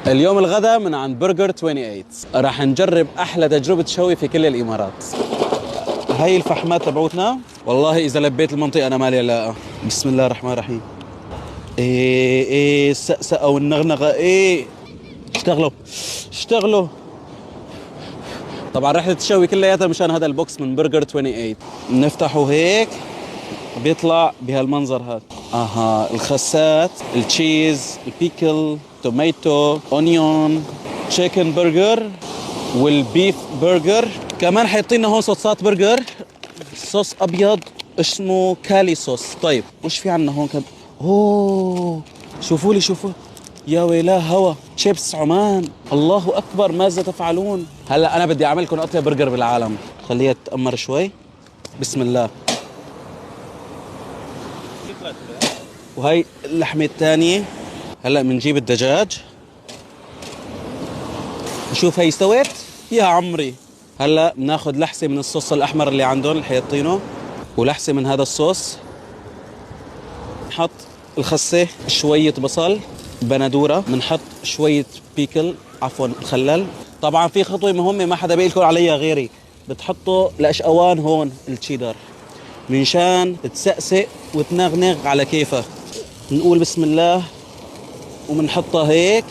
اليوم الغداء من عند برجر 28. راح نجرب احلى تجربة شوي في كل الامارات. هاي الفحمات تبعوتنا، والله اذا لبيت المنطقة انا مالي لا. بسم الله الرحمن الرحيم. ايه السقسقة والنغنغة، ايه اشتغلوا اشتغلوا. طبعا رحلة الشوي كلياتها مشان هذا البوكس من برجر 28. بنفتحه هيك بيطلع بهالمنظر هذا. اها الخسات، التشيز، البيكل، توميتو، اونيون، تشيكن برجر، والبيف برجر. كمان حيطينا هون صوصات برجر، صوص ابيض اسمه كالي صوص. طيب وش في عنا هون اوه شوفوا لي شوفوا، يا ويلاه هوا شيبس عمان. الله اكبر ماذا تفعلون. هلا انا بدي اعملكم اطيب برجر بالعالم. خليها تتأمر شوي. بسم الله. وهي اللحمة الثانية. هلا بنجيب الدجاج نشوف هي استوت يا عمري. هلا بناخذ لحسة من الصوص الاحمر اللي عندهم اللي حيطينه، ولحسة من هذا الصوص. نحط الخسة، شوية بصل، بندورة، بنحط شوية بيكل عفوا خلل. طبعا في خطوة مهمة ما حدا بيقول عليها غيري، بتحطوا الاشقوان هون التشيدر منشان تسقسق وتنغنغ على كيفها. نقول بسم الله وبنحطها هيك.